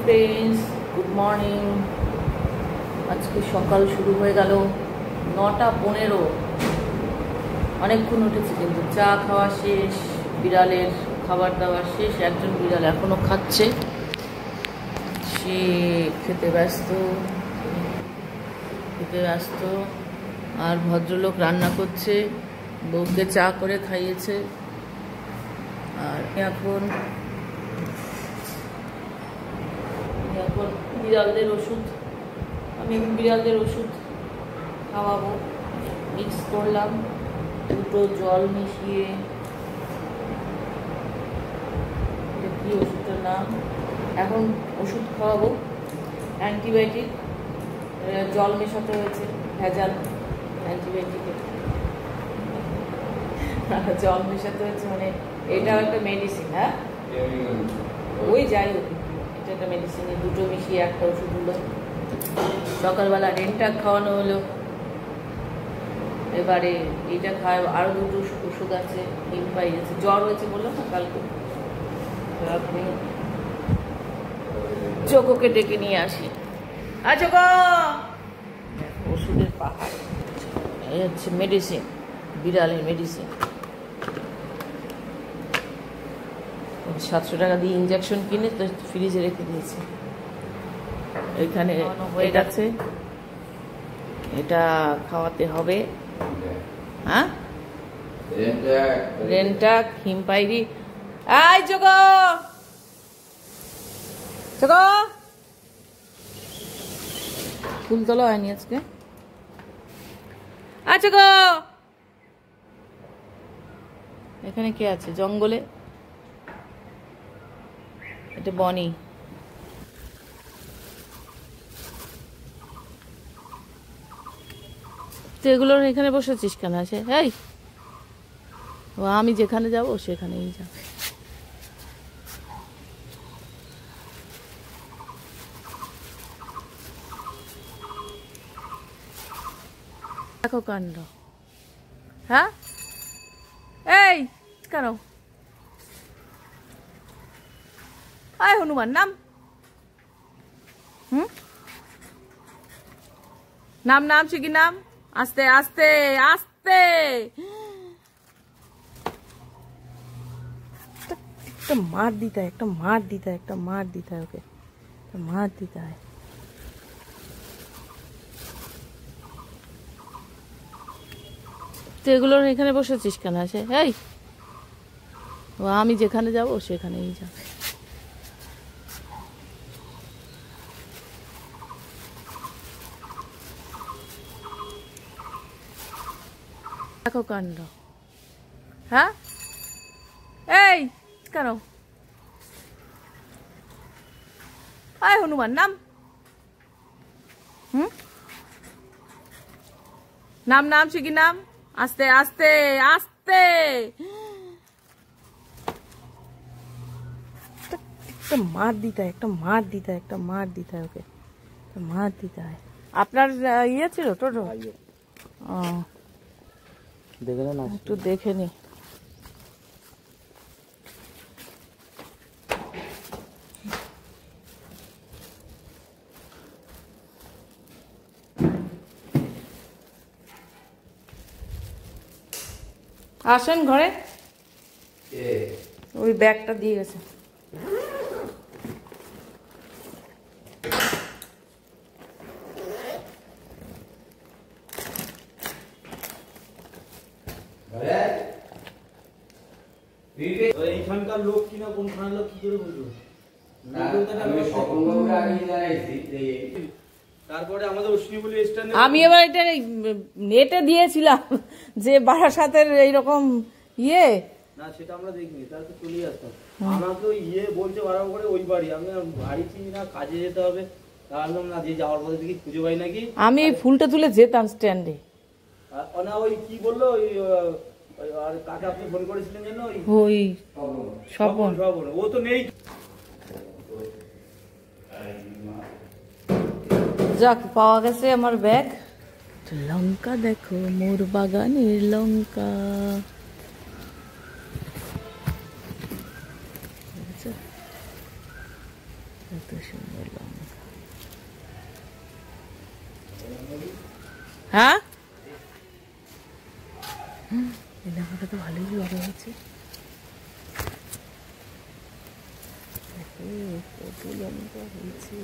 Friends, good morning. আজকে সকাল শুরু হয়ে গেল 9:15। অনেকক্ষণ উঠেছি, কিন্তু চা খাওয়া শেষ, বিড়ালের খাবার দাওয়া শেষ। একজন বিড়াল এখনো খাচ্ছে, সে খেতে ব্যস্ত। আর ভদ্রলোক রান্না করছে, বউকে চা করে খাইয়েছে। আর এখন বিড়ালদের ওষুধ, আমি বিড়ালদের ওষুধ খাওয়াবো। মিক্স করলাম, দুটো জল মিশিয়ে। এটা কি ওষুধটার নাম? এখন ওষুধ খাওয়াবো, অ্যান্টিবায়োটিক। জল মেশাতে হয়েছে, ভেজাল অ্যান্টিবায়োটিকের জল মেশাতে হয়েছে, মানে এটাও একটা মেডিসিন। হ্যাঁ, ওই যাই হোক, এটা একটা মেডিসিনে দুটো মিশিয়ে একটা ওষুধ হলো। সকালবেলা রেনটাক খাওয়ানো হলো, এবারে এইটা খাওয়া। আরও দুটো ওষুধ আছে, হিম পাই গেছে, জ্বর হয়েছে বললো না কালকে। আপনি চোখকে ডেকে নিয়ে আসি। আচ্ছা, ওষুধের পাহাড়। এই হচ্ছে মেডিসিন, বিড়ালের মেডিসিন। 700 টাকা দিয়ে ইঞ্জেকশন কিনে তো ফ্রিজে রেখে দিয়েছে। এখানে হয়ে গেছে, এটা খাওয়াতে হবে। হ্যাঁ, রেনটাক, হিমপাইরি। আই জগো ফুল তোলা হয়নি আজকে। আচ্ছা গো, এখানে কে আছে জঙ্গলে? এটা বনি। তো এগুলোর এখানে বসেছিস কেন? আছে এই, ও আমি যেখানে যাব সেখানেই যাবে। দেখো কাণ্ড। হ্যাঁ, এই কেন? আয় হনুমান, নাম। নাম শিখি, নাম। আস্তে আস্তে আস্তে। একটা মার দিতে হয়, ওকে মার দিতে হয়। তো এগুলোর এখানে বসেছিস কেন? আছে এই, ও আমি যেখানে যাব সেখানেই যাবে। দেখো কাণ্ড। হ্যাঁ, এই কেন? আয় হনুমান, নাম। নাম শিখি, নাম। আস্তে আস্তে আস্তে। একটা মার দিতে হয়, ওকে মার দিতে হয়। আপনার ইয়ে ছিল টোটো? ও, একটু দেখে নি। আসেন ঘরে, ওই ব্যাগটা দিয়ে গেছে। এইখানকার লোক কিনা কোনখানের লোক কি করে বুঝবো? তারপরে আমাদের অশ্বিনী স্ট্যান্ডে আমি এবার এটা নেটে দিয়েছিলাম যে বারাসাতের এইরকম ইয়ে না, সেটা আমরা দেখিনি, তার তো চলেই আসতাম। আমাকে ওই ইয়ে বলছে বারবার করে ওই বাড়ি, আমি বাড়ি চিনি না, কাজে যেতে হবে। তাহলে না, যে যাওয়ার পথে দেখি খুঁজে পাই নাকি। আমি ফুলটা তুলে যেতাম স্ট্যান্ডে। না, ওই কি বললো, ওই আর কাকে আপনি ফোন করেছিলেন যেন? ওই স্বপন, ও তো নেই। যাক, পাওয়া গেছে আমার ব্যাগ। লঙ্কা দেখো, মোর বাগানের লঙ্কা। কত সুন্দর লঙ্কা। হ্যাঁ, এই লঙ্কাটা তো ভালোই বড় হয়েছে। কত লঙ্কা হয়েছে।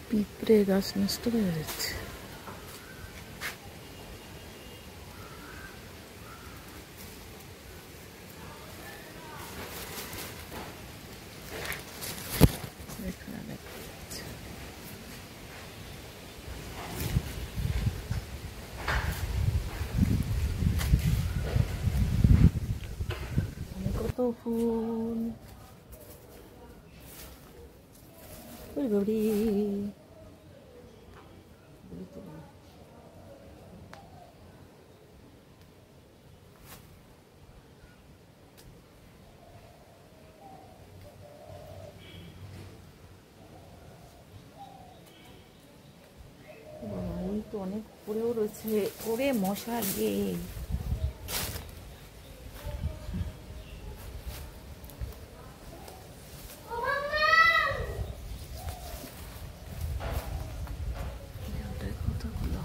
পিঁপড়ে গাছ নষ্ট হয়ে যাচ্ছে। কত ফুল, বাড়ি তো অনেক পরেও রয়েছে। ওরে মশা গে, কতগুলো।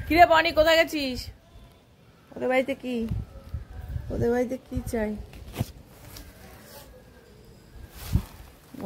কিরে বনি, কোথায় গেছিস? ওদের বাড়িতে কি, ওদের বাড়িতে কি চাই?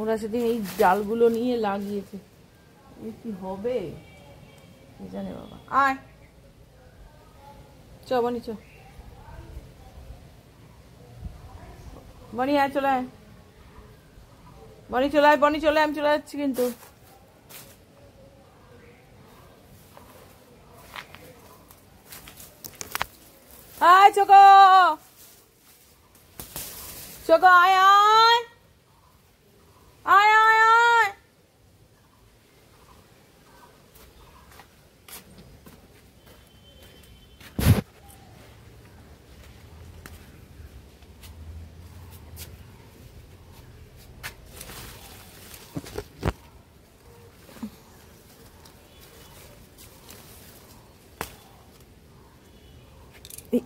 ওরা সেদিন এই জালগুলো নিয়ে লাগিয়েছে, কি হবে কি জানে বাবা। আয় চ বনি, চ বনি, আয় চলে আয় বনি, চলে আয় বনি, চলে আমি চলে যাচ্ছি কিন্তু। আয় চোখো, চোখো আয় আয় আয় আয় আয়।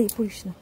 এই পড়িস না।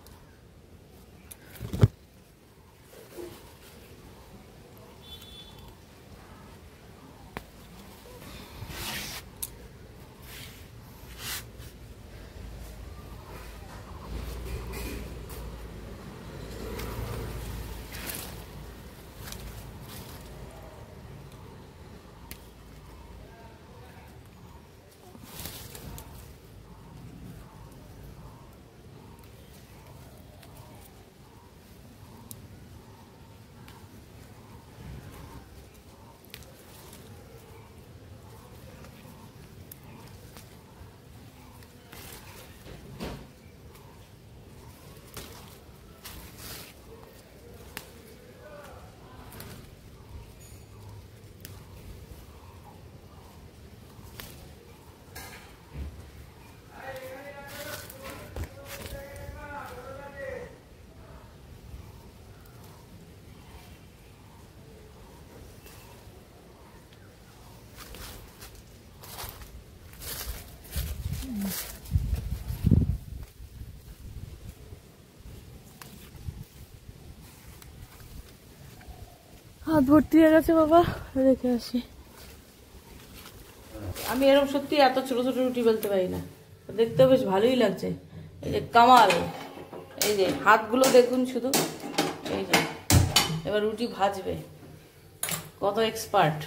হাত ভর্তি হয়ে গেছে বাবা, রেখে আসি। আমি এরকম সত্যি এত ছোট ছোট রুটি বেলতে পারি না, দেখতেও বেশ ভালোই লাগছে। এই যে কামাল, এই যে হাতগুলো দেখুন শুধু, এই যে এবার রুটি ভাজবে, কত এক্সপার্ট।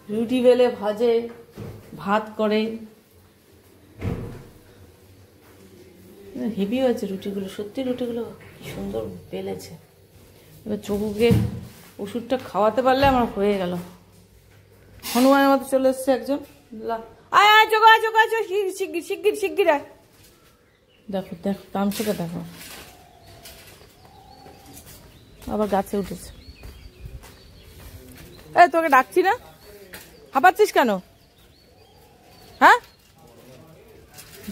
রুটি বেলে ভাজে, ভাত করে, হেভি হয়েছে রুটিগুলো, সত্যি রুটিগুলো কি সুন্দর বেলেছে। এবার চকুকে ওষুধটা খাওয়াতে পারলে আমার হয়ে গেল। হনুমানের মতো চলে এসছে একজন। আয় আয় চোখ, আয় চোখ, আয় চোখ, শিগগির শিগগির শিগগির আয়। দেখো দেখো তামসুকে দেখো, আবার গাছে উঠেছে। এই তোকে ডাকছি না, হাঁপাচ্ছিস কেন? হ্যাঁ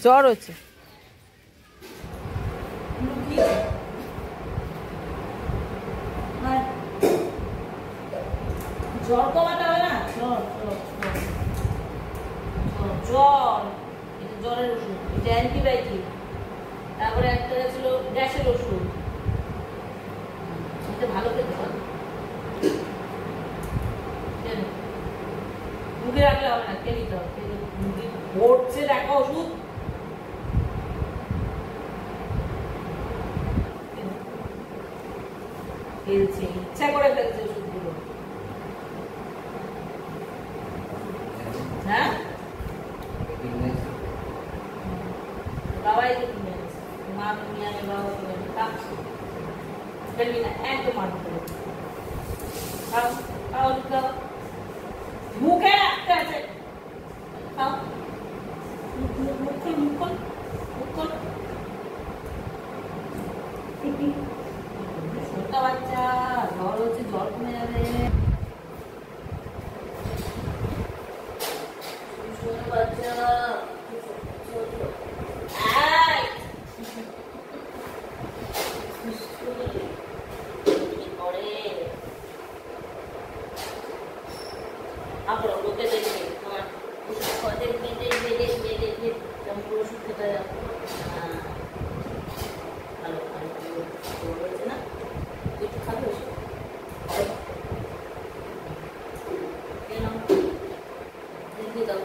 জ্বর হচ্ছে জ্বর কমাতে হবে না জ্বর জ্বর এটা জ্বরের ওষুধ এটা অ্যান্টিবায়োটিক তারপরে একটা ছিল গ্যাসের ওষুধ এটা ভালো খেতে হবে মুখে রাখলে হবে না খেয়ে নিতে হবে মুখে পড়ছে দেখা ওষুধ ফেলছে ইচ্ছা করে ফেলছে ওষুধগুলো হ্যাঁ বাবাই তো কিনে এনেছে মা তুমি আনে বাবা কিনে কাঁপছে ফেলবি না একদম মারতে হবে খাও খাও খাও মুখে রাখতে আছে খাও মুখ ছোটা বাচ্চা জ্বর হচ্ছে জ্বর কমে যাবে বাচ্চা লোকে দেখবে তোমার ওষুধ খেতে ভালো হয়েছে না একটু খাবে দাও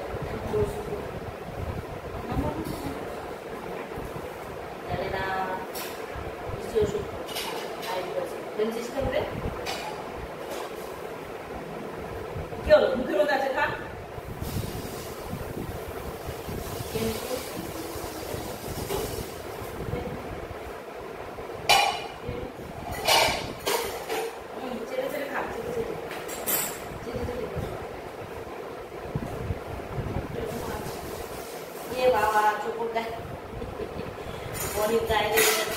জানে না মিষ্টি ওষুধ চেষ্টা করে কি হলো মুখের রোগ আছে খা বাবা চোখ গায়ে